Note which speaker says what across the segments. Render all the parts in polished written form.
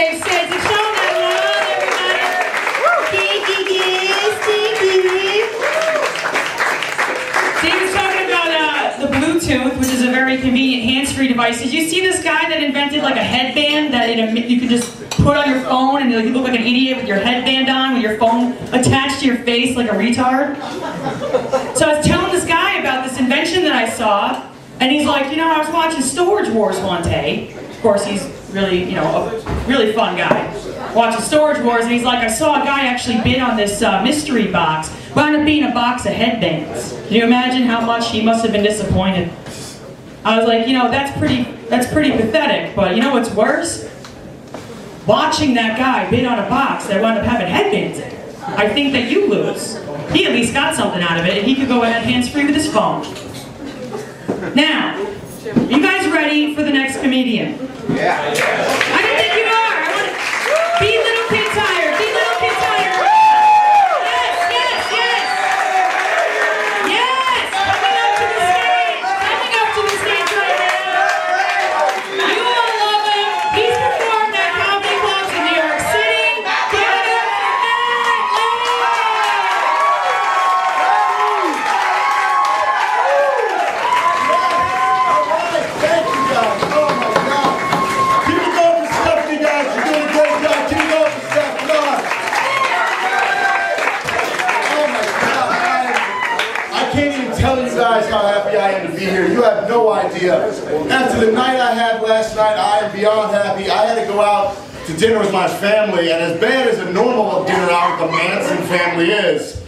Speaker 1: Dave says. It's showing that love, everybody. Dave was talking about the Bluetooth, which is a very convenient hands-free device. Did you see this guy that invented like a headband that you could just put on your phone and you look like an idiot with your headband on, with your phone attached to your face like a retard? So I was telling this guy about this invention that I saw, and he's like, you know, I was watching Storage Wars one day. Of course, he's really, you know, a really fun guy. Watching Storage Wars, and he's like, I saw a guy actually bid on this mystery box. Wound up being a box of headbands. Can you imagine how much he must have been disappointed? I was like, you know, that's pretty pathetic, but you know what's worse? Watching that guy bid on a box that wound up having headbands in it. I think that you lose. He at least got something out of it, and he could go ahead hands-free with his phone. Now, are you guys ready for the next comedian?
Speaker 2: Yeah.
Speaker 1: I don't think you are. I want to be little kid tired. Be little kid tired. Yes, yes, yes. Yes. Coming up to the stage. Coming up to the stage right now. You all love him. He's performed at comedy clubs in New York City. Give it up for Matt
Speaker 2: Thank you guys. Oh my God. Keep it going for Stephanie, guys. You're doing a great job. Keep it going for Stephanie. Come on. Oh my God. I can't even tell you guys how happy I am to be here. You have no idea. After the night I had last night, I am beyond happy. I had to go out to dinner with my family, and as bad as a normal dinner out with the Manson family is,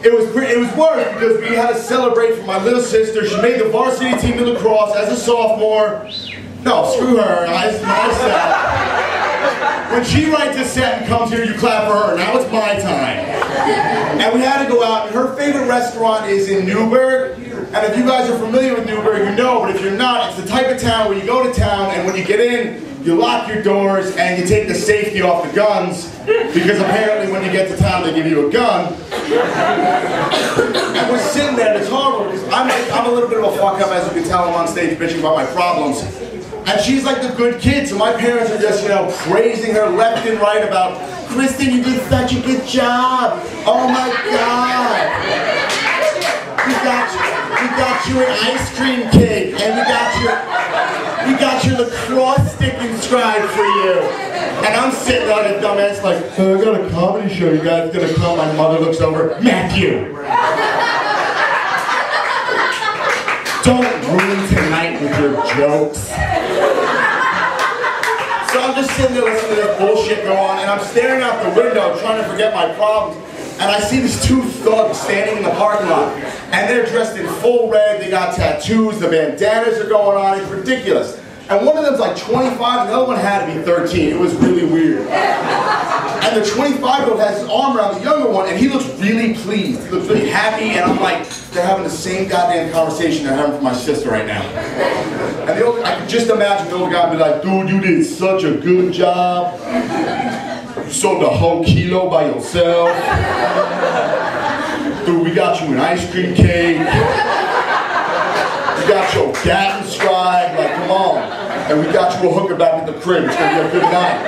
Speaker 2: it was worse because we had to celebrate for my little sister. She made the varsity team in lacrosse as a sophomore. No, screw her. It's my set. When she writes a set and comes here, you clap for her. Now it's my time. And we had to go out. Her favorite restaurant is in Newburgh. And if you guys are familiar with Newburgh, you know. But if you're not, it's the type of town where you go to town, and when you get in, you lock your doors and you take the safety off the guns, because apparently when you get to town they give you a gun. And we're sitting there, and it's horrible because I'm a little bit of a fuck up, as you can tell. I'm on stage bitching about my problems. And she's like the good kid, so my parents are just, you know, praising her left and right about, Kristen, you did such a good job. Oh my God. We got you an ice cream cake, and we got your lacrosse stick inscribed for you. And I'm sitting on a dumbass like, so I got a comedy show, you guys gonna come? My mother looks over, Matthew! Don't ruin tonight with your jokes. So I'm just sitting there listening to this bullshit go on, and I'm staring out the window trying to forget my problems. And I see these two thugs standing in the parking lot, and they're dressed in full red, they got tattoos, the bandanas are going on, it's ridiculous. And one of them's like 25, and the other one had to be 13. It was really weird. And the 25-year-old has his arm around the younger one, and he looks really pleased. He looks really happy, and I'm like, they're having the same goddamn conversation they're having for my sister right now. And the older, I could just imagine the older guy be like, dude, you did such a good job. You sold a whole kilo by yourself. Dude, we got you an ice cream cake. We got your dad inscribed, like, come on. And we got you a hooker back at the crib. It's gonna be a good night.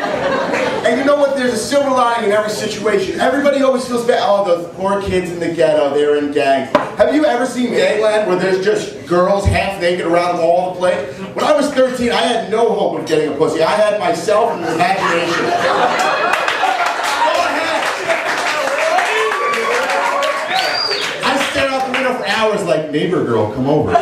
Speaker 2: And you know what? There's a silver lining in every situation. Everybody always feels bad. Oh, those poor kids in the ghetto, they're in gangs. Have you ever seen Gangland where there's just girls half naked around all the place? When I was 13, I had no hope of getting a pussy. I had myself and the imagination. For hours like, neighbor girl, come over.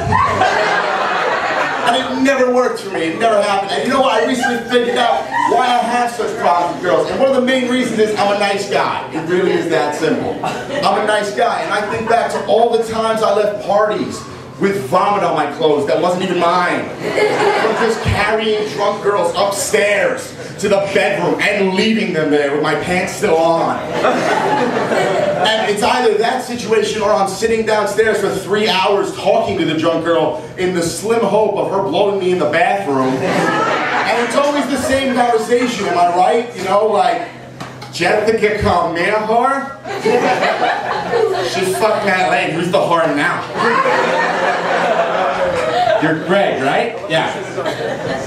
Speaker 2: And it never worked for me, it never happened. And you know what, I recently figured out why I have such problems with girls. And one of the main reasons is I'm a nice guy. It really is that simple. I'm a nice guy, and I think back to all the times I left parties with vomit on my clothes that wasn't even mine. From just carrying drunk girls upstairs to the bedroom and leaving them there with my pants still on. And it's either that situation or I'm sitting downstairs for 3 hours talking to the drunk girl in the slim hope of her blowing me in the bathroom. And it's always the same conversation, am I right? You know, like, Jessica come here, whore? She fucked that leg, who's the whore now? You're Greg, right? Yeah.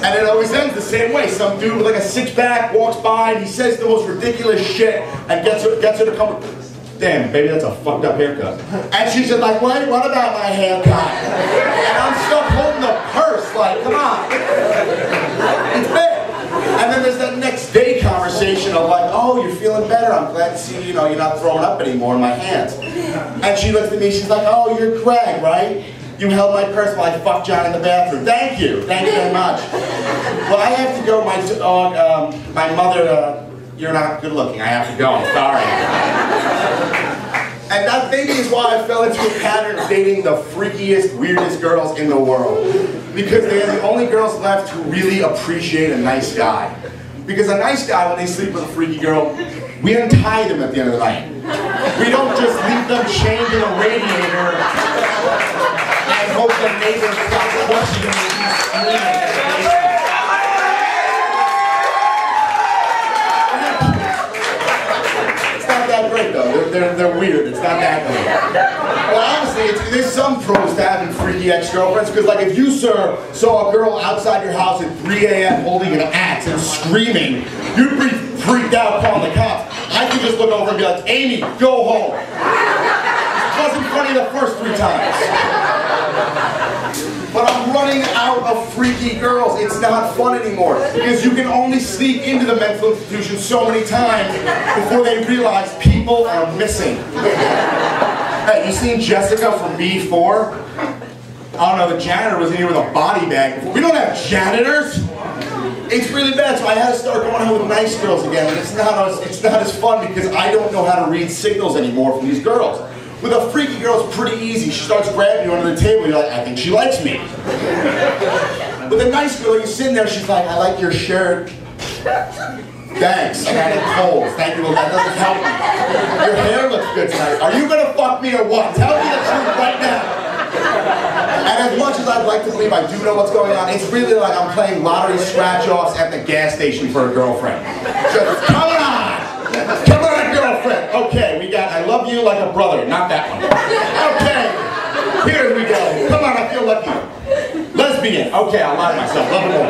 Speaker 2: And it always ends the same way. Some dude with like a six-pack walks by and he says the most ridiculous shit and gets her to come. Damn, baby, that's a fucked up haircut. And she's just like, what about my haircut? And I'm stuck holding the purse, like, come on. It's bad. And then there's that next day conversation of like, oh, you're feeling better. I'm glad to see, you're not throwing up anymore in my hands. And she looks at me, she's like, oh, you're Greg, right? You held my purse while I fucked John in the bathroom. Thank you very much. Well, I have to go. My mother, you're not good looking. I have to go. I'm sorry. And that maybe is why I fell into a pattern of dating the freakiest, weirdest girls in the world. Because they're the only girls left who really appreciate a nice guy. Because a nice guy, when they sleep with a freaky girl, we untie them at the end of the night. We don't just leave them chained in a radiator and hope the neighbors stop questioning them. It's not that great though. They're weird. It's not that great. Well, honestly, there's some pros to having freaky ex-girlfriends, because like if you, sir, saw a girl outside your house at 3 a.m. holding an axe and screaming, you'd be freaked out calling the cops. I could just look over and be like, Amy, go home. It wasn't funny the first 3 times. But I'm running out of freaky girls. It's not fun anymore. Because you can only sneak into the mental institution so many times before they realize people are missing. Hey, you seen Jessica from B4? Oh no, the janitor was in here with a body bag before. We don't have janitors! It's really bad, so I had to start going out with nice girls again. And it's not as fun because I don't know how to read signals anymore from these girls. With a freaky girl, it's pretty easy. She starts grabbing you under the table, you're like, I think she likes me. With a nice girl, you're sitting there, she's like, I like your shirt. Thanks, I got it cold. Thank you, that doesn't help me. Your hair looks good tonight. Are you gonna fuck me or what? Tell me the truth right now. And as much as I'd like to believe I do know what's going on, it's really like I'm playing lottery scratch-offs at the gas station for a girlfriend. Just, come on! Come on, girlfriend! Okay, we got I love you like a brother, not that one. Okay, here we go. Come on, I feel lucky. Lesbian. Okay, I'll lie to myself. Love it more.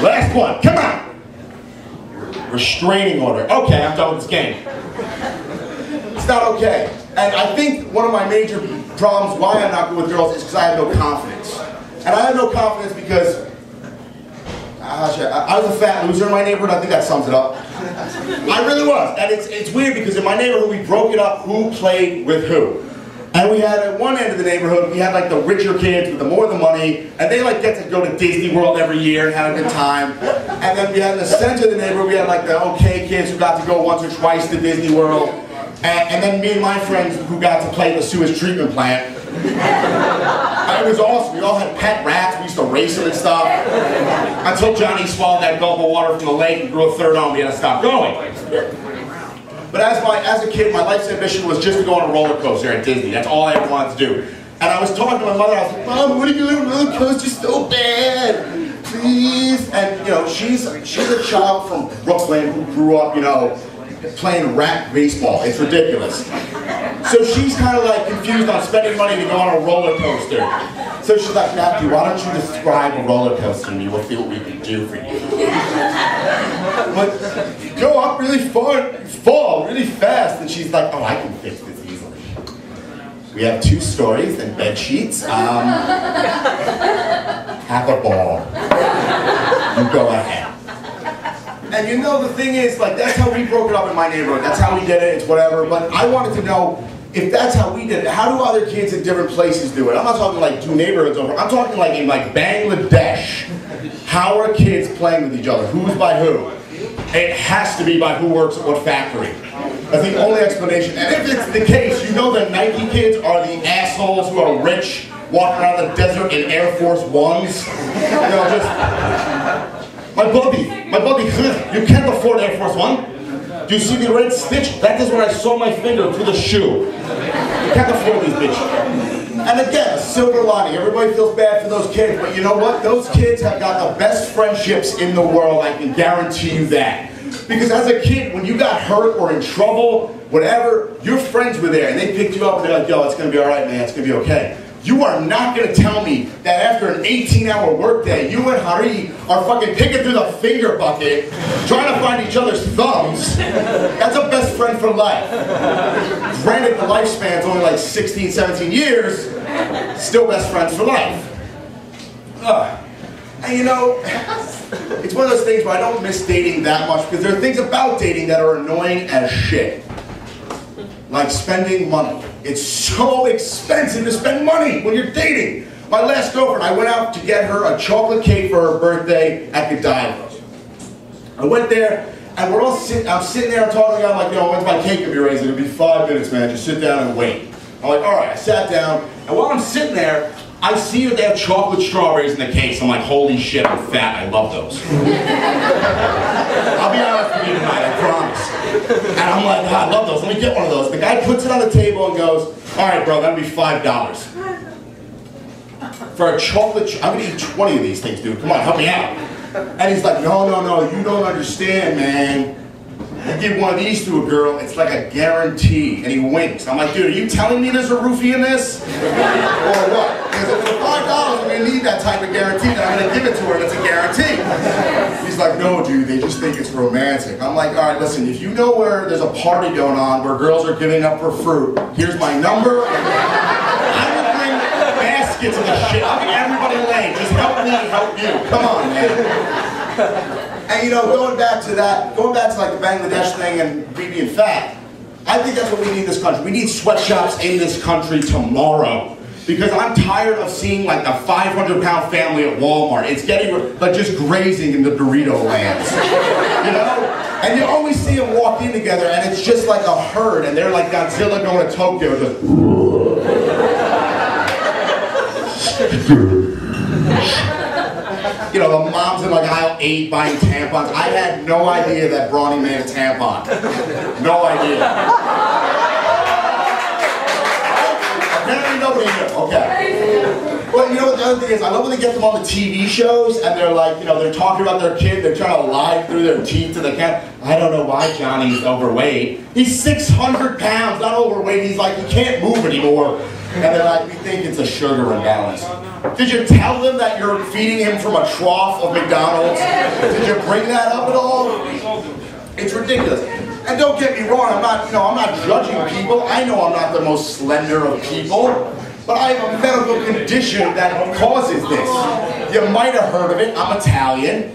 Speaker 2: Last one, come on! Restraining order. Okay, I'm done with this game. It's not okay. And I think one of my major problems why I'm not good with girls is because I have no confidence. And I have no confidence because I was a fat loser in my neighborhood. I think that sums it up. I really was. And it's weird because in my neighborhood we broke it up who played with who. And we had at one end of the neighborhood, we had like the richer kids with the more the money, and they like get to go to Disney World every year and have a good time. And then we had in the center of the neighborhood, we had like the okay kids who got to go once or twice to Disney World. And then me and my friends who got to play the sewage treatment plant. And it was awesome. We all had pet rats. We used to race them and stuff. Until Johnny swallowed that gulp of water from the lake and grew a third arm. We had to stop going. But as a kid, my life's ambition was just to go on a roller coaster at Disney. That's all I ever wanted to do. And I was talking to my mother. I was like, Mom, what are you doing? Roller coaster's so bad. Please. And you know, she's a child from Brooklyn who grew up, you know, playing rat baseball. It's ridiculous. So she's kind of like confused on spending money to go on a roller coaster. So she's like, Matthew, why don't you describe a roller coaster and you will see what we can do for you. But go up really far, fall really fast. And she's like, oh, I can fix this easily. We have 2 stories and bed sheets. Have a ball. You go ahead. And you know, the thing is, like, that's how we broke it up in my neighborhood. That's how we did it. It's whatever. But I wanted to know, if that's how we did it, how do other kids in different places do it? I'm not talking like 2 neighborhoods over. I'm talking like in like Bangladesh. How are kids playing with each other? Who's by who? It has to be by who works at what factory. That's the only explanation. And if it's the case, you know the Nike kids are the assholes who are rich, walking around the desert in Air Force Ones. You know, just... My buddy, you can't afford Air Force One. Do you see the red stitch? That is where I saw my finger through the shoe. You can't afford these bitches. And again, a silver lining. Everybody feels bad for those kids, but you know what? Those kids have got the best friendships in the world. I can guarantee you that. Because as a kid, when you got hurt or in trouble, whatever, your friends were there and they picked you up and they're like, yo, it's gonna be all right, man. It's gonna be okay. You are not going to tell me that after an 18-hour workday, you and Hari are fucking picking through the finger bucket, trying to find each other's thumbs. That's a best friend for life. Granted, the lifespan's only like 16, 17 years, still best friends for life. And you know, it's one of those things where I don't miss dating that much because there are things about dating that are annoying as shit. Like spending money. It's so expensive to spend money when you're dating. My last girlfriend, I went out to get her a chocolate cake for her birthday at Godiva. I went there, and we're all I'm sitting there, I'm talking, I'm like, when's my cake gonna be ready? It'll be 5 minutes, man, just sit down and wait. I'm like, all right, I sat down, and while I'm sitting there, I see that they have chocolate strawberries in the case. I'm like, holy shit, I'm fat, I love those. I'll be honest with you tonight, I promise. And I'm like, I love those, let me get one of those. The guy puts it on the table and goes, all right, bro, that'll be $5. For a chocolate, I'm gonna eat 20 of these things, dude, come on, help me out. And he's like, no, you don't understand, man. You give one of these to a girl, it's like a guarantee. And he winks. I'm like, dude, are you telling me there's a roofie in this? Or what? Because if it's $5, I'm going to need that type of guarantee, then I'm going to give it to her, and it's a guarantee. He's like, no, dude, they just think it's romantic. I'm like, all right, listen, if you know where there's a party going on where girls are giving up for fruit, here's my number. I will bring baskets of the shit. I'll get everybody late. Just help me help you. Come on, man. And you know, going back to like the Bangladesh thing and me being fat, I think that's what we need in this country. We need sweatshops in this country tomorrow. Because I'm tired of seeing like a 500-pound family at Walmart. It's getting like just grazing in the burrito lands. You know? And you always see them walk in together and it's just like a herd and they're like Godzilla going to Tokyo. Just you know, the mom's in like aisle 8 buying tampons. I had no idea that Brawny made a tampon. No idea. Apparently nobody knew. Okay. But you know what the other thing is? I love when they get them on the TV shows and they're like, you know, they're talking about their kid. They're trying to lie through their teeth to the camera. I don't know why Johnny's overweight. He's 600 pounds, not overweight. He's like, he can't move anymore. And they're like, we think it's a sugar imbalance. Did you tell them that you're feeding him from a trough of McDonald's? Did you bring that up at all? It's ridiculous. And don't get me wrong, I'm not judging people. I know I'm not the most slender of people, but I have a medical condition that causes this. You might have heard of it. I'm Italian.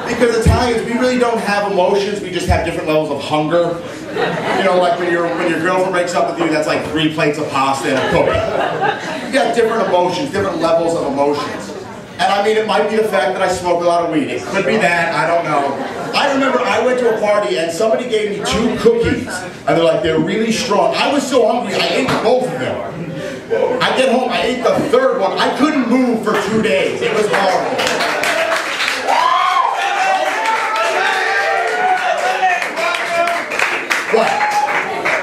Speaker 2: Because Italians, we really don't have emotions. We just have different levels of hunger. You know, like when your girlfriend breaks up with you, that's like 3 plates of pasta and a cookie. You got different emotions, different levels of emotions. And I mean, it might be the fact that I smoke a lot of weed. It could be that, I don't know. I remember I went to a party and somebody gave me 2 cookies. And they're like, they're really strong. I was so hungry, I ate both of them. I get home, I ate the 3rd one. I couldn't move for 2 days. It was horrible.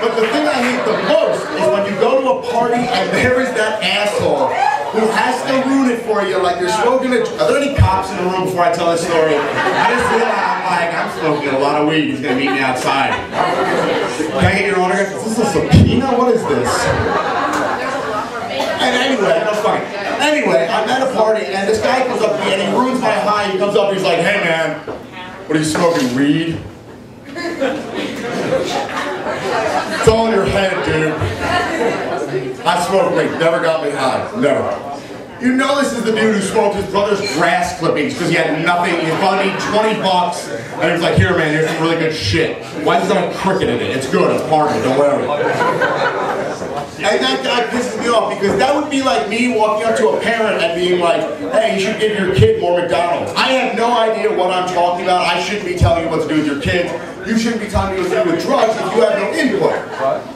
Speaker 2: But the thing I hate the most is when you go to a party and there is that asshole who has to ruin it for you, like you're smoking a... Are there any cops in the room before I tell this story? I just realized I'm smoking a lot of weed. He's going to meet me outside. Can I get your autograph? Is this a subpoena? What is this? And anyway, that's fine. Anyway, I'm at a party and this guy comes up to me and he ruins my high. He comes up and he's like, hey man, what are you smoking, weed? It's all in your head, dude. I smoke weed, never got me high, never. You know this is the dude who smoked his brother's grass clippings because he had nothing, he bought me 20 bucks, and he was like, here man, here's some really good shit. Why does it have a cricket in it? It's good, it's part of it, don't worry. And that guy pisses me off because that would be like me walking up to a parent and being like, hey, you should give your kid more McDonald's. I have no idea what I'm talking about. I shouldn't be telling you what to do with your kids. You shouldn't be telling me what to do with drugs if you have no input.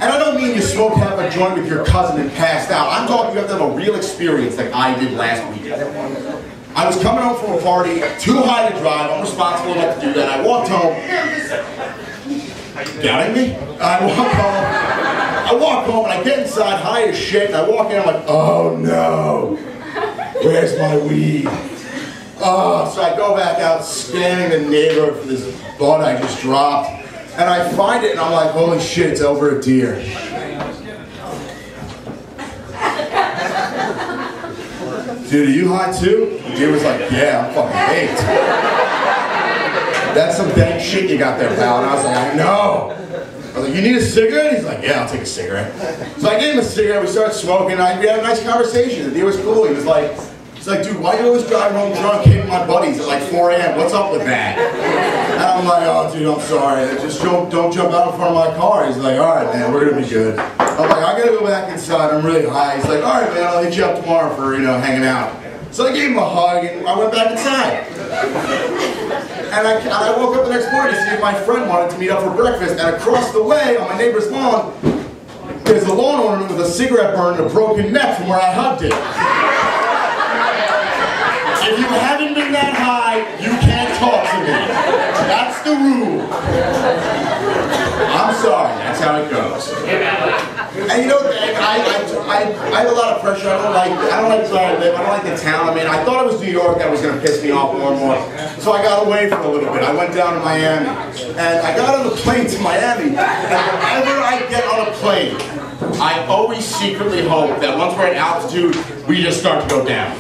Speaker 2: And I don't mean you smoke half a joint with your cousin and passed out. I'm talking you have to have a real experience like I did last week. I was coming home from a party, too high to drive. I'm responsible enough to do that. I walked home. Doubting me? I walk home and I get inside high as shit and I walk in and I'm like, oh no, where's my weed? Oh, so I go back out scanning the neighborhood for this bud I just dropped and I find it and I'm like, holy shit, it's over a deer. dude, are you high too? The dude was like, yeah, I'm fucking baked. That's some dank shit you got there, pal. And I was like, I know. I was like, you need a cigarette? He's like, yeah, I'll take a cigarette. So I gave him a cigarette, we started smoking, and we had a nice conversation. The dude was cool. He was like, dude, why do you always drive home drunk hitting my buddies at like 4 a.m.? What's up with that? And I'm like, oh, dude, I'm sorry. Just don't jump out in front of my car. He's like, all right, man, we're going to be good. I'm like, I got to go back inside. I'm really high. He's like, all right, man, I'll hit you up tomorrow for, hanging out. So I gave him a hug, and I went back inside. And I woke up the next morning to see if my friend wanted to meet up for breakfast. And across the way, on my neighbor's lawn, there's a lawn ornament with a cigarette burn and a broken neck from where I hugged it. If you haven't been that high, you can't talk to me. That's the rule. I'm sorry, that's how it goes. And you know, I have a lot of pressure. I don't like where I live. I don't like the town. I mean, I thought it was New York that was going to piss me off more and more. So I got away for a little bit. I went down to Miami. And I got on the plane to Miami. And whenever I get on a plane, I always secretly hope that once we're at altitude, we just start to go down.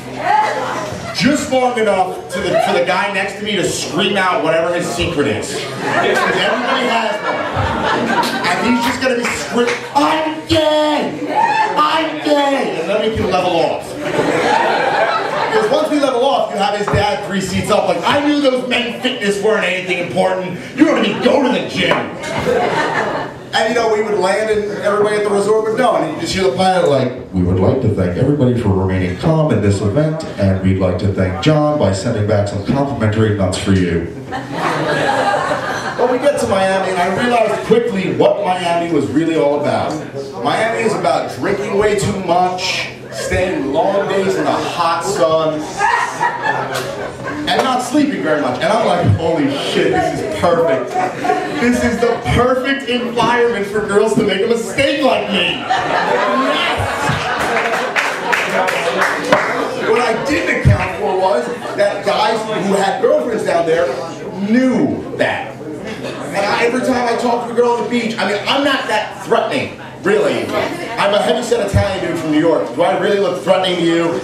Speaker 2: Just long enough for the guy next to me to scream out whatever his secret is. Because everybody has one. And he's just going to be screaming, I'm gay! I'm gay! And then we can level off. Because once we level off, you have his dad 3 seats up like, I knew those men fitness weren't anything important. You don't even go to the gym. And we would land and everybody at the resort would know. And you just hear the pilot like, we would like to thank everybody for remaining calm in this event, and we'd like to thank John by sending back some complimentary nuts for you. Well, we get to Miami, and I realized quickly what Miami was really all about. Miami is about drinking way too much, staying long days in the hot sun, and not sleeping very much. And I'm like, holy shit, this is perfect. This is the perfect environment for girls to make a mistake like me. Yes! What I didn't account for was that guys who had girlfriends down there knew that. And every time I talk to a girl on the beach, I mean, I'm not that threatening, really. I'm a heavyset Italian dude from New York. Do I really look threatening to you?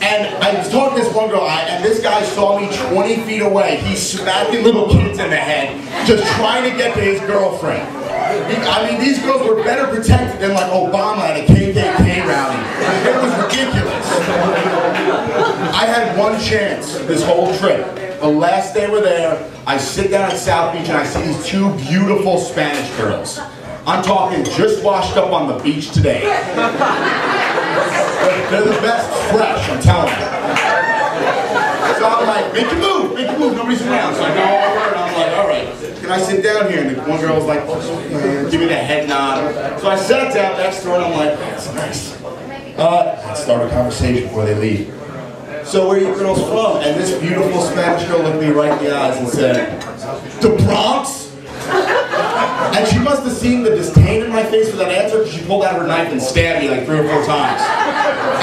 Speaker 2: And I was talking to this one girl, and this guy saw me 20 feet away. He's smacking little kids in the head, just trying to get to his girlfriend. I mean, these girls were better protected than like Obama at a KKK rally. It was ridiculous. I had one chance this whole trip. The last day we're there, I sit down at South Beach and I see these 2 beautiful Spanish girls. I'm talking just washed up on the beach today. They're the best fresh, I'm telling you. So I'm like, make your move, nobody's around. So I go over and I'm like, all right, can I sit down here? And the one girl was like, give me the head nod. So I sat down next to her and I'm like, that's nice. Let's start a conversation before they leave. So where are you girls from? And this beautiful Spanish girl looked me right in the eyes and said, the Bronx? And she must have seen the disdain in my face for that answer because she pulled out her knife and stabbed me like 3 or 4 times.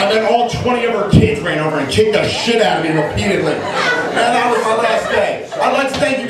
Speaker 2: And then all 20 of her kids ran over and kicked the shit out of me repeatedly. And that was my last day. I'd like to thank you